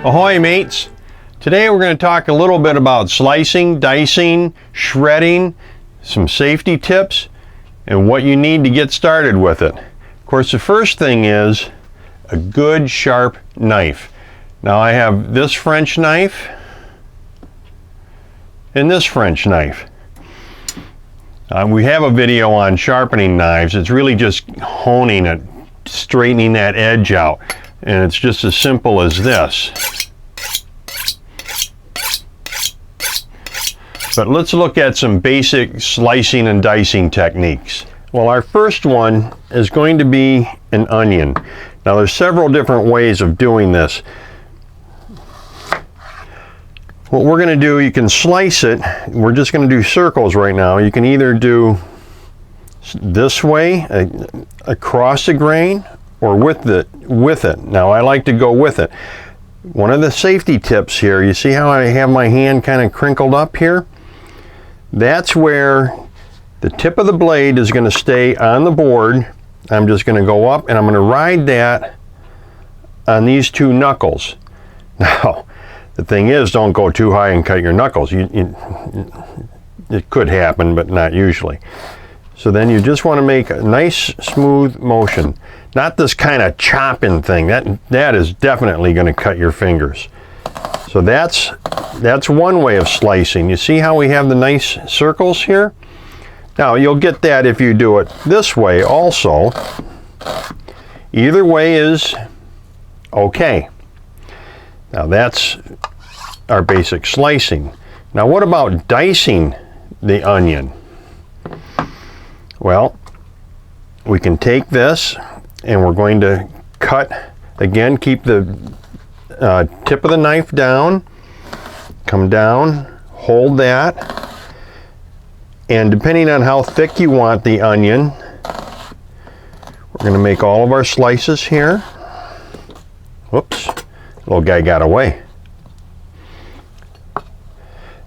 Ahoy mates! Today we're going to talk a little bit about slicing, dicing, shredding, some safety tips, and what you need to get started with it. Of course, the first thing is a good sharp knife. Now I have this French knife and this French knife. We have a video on sharpening knives. It's really just honing it, straightening that edge out. And it's just as simple as this. But let's look at some basic slicing and dicing techniques. Well, our first one is going to be an onion. Now there's several different ways of doing this. What we're going to do, you can slice it. We're just going to do circles right now. You can either do this way, across the grain, or with it. Now I like to go with it. One of the safety tips here, you see how I have my hand kind of crinkled up here? That's where the tip of the blade is going to stay on the board. I'm just going to go up and I'm going to ride that on these two knuckles. Now, the thing is, don't go too high and cut your knuckles. It could happen, but not usually. So then you just want to make a nice smooth motion. Not this kind of chopping thing. That is definitely going to cut your fingers. So that's one way of slicing. You see how we have the nice circles here? Now you'll get that if you do it this way also. Either way is okay. Now that's our basic slicing. Now what about dicing the onion? Well, we can take this and we're going to cut, again, keep the tip of the knife down, come down, hold that, and depending on how thick you want the onion, we're going to make all of our slices here. Whoops, little guy got away.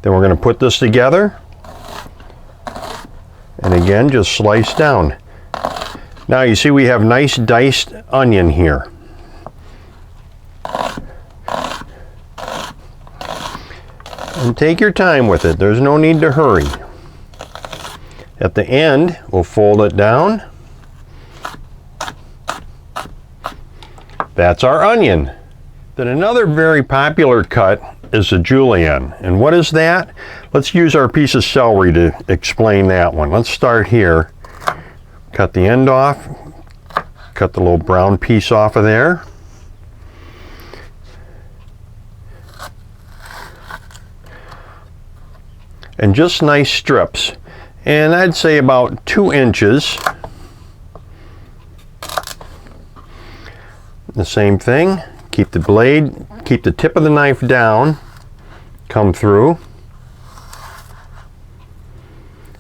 Then we're going to put this together, and again, just slice down. Now you see we have nice diced onion here. And take your time with it. There's no need to hurry. At the end, we'll fold it down. That's our onion. Then another very popular cut is the julienne. And what is that? Let's use our piece of celery to explain that one. Let's start here. Cut the end off. Cut the little brown piece off of there. And just nice strips. And I'd say about 2 inches. The same thing. Keep the blade, keep the tip of the knife down, come through,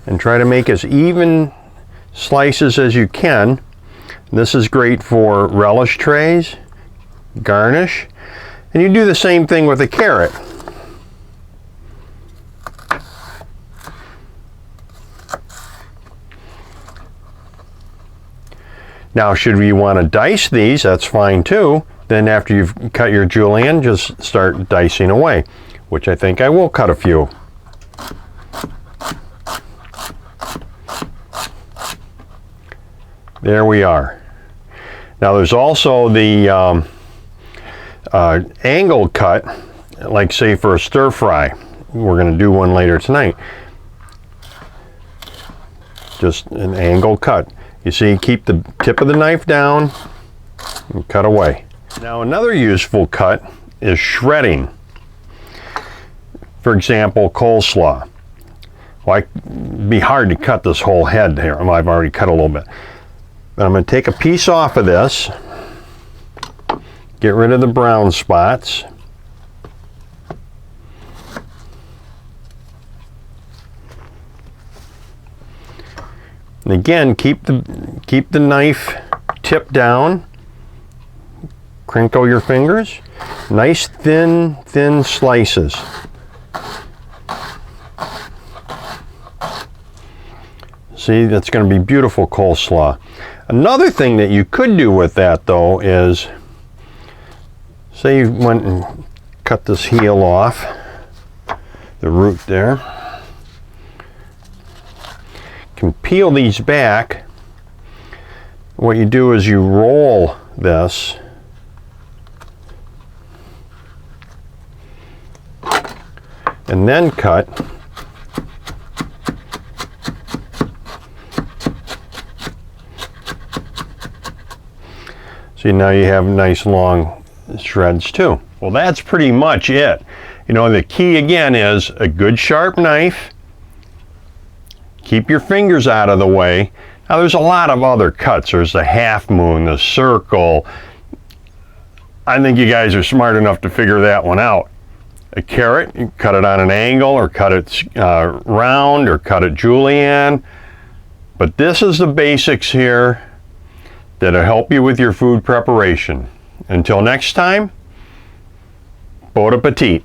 and try to make as even slices as you can. This is great for relish trays, garnish, and you do the same thing with a carrot. Now, should we want to dice these, that's fine too. Then after you've cut your julienne, just start dicing away, which I think I will cut a few. There we are. Now there's also the angle cut, like say for a stir fry. We're going to do one later tonight. Just an angle cut. You see, keep the tip of the knife down and cut away. Now another useful cut is shredding. For example, coleslaw. Well, it'd be hard to cut this whole head here. Well, I've already cut a little bit. But I'm going to take a piece off of this, get rid of the brown spots. And again, keep the knife tip down. Crinkle your fingers. Nice thin slices. See, that's going to be beautiful coleslaw. Another thing that you could do with that though is, say you went and cut this heel off, the root there. Can peel these back. What you do is you roll this and then cut. See, now you have nice long shreds too. Well, that's pretty much it. You know, the key again is a good sharp knife. Keep your fingers out of the way. Now there's a lot of other cuts. There's the half moon, the circle. I think you guys are smart enough to figure that one out. A carrot, you cut it on an angle, or cut it round, or cut it julienne. But this is the basics here that'll help you with your food preparation. Until next time, bon appetit.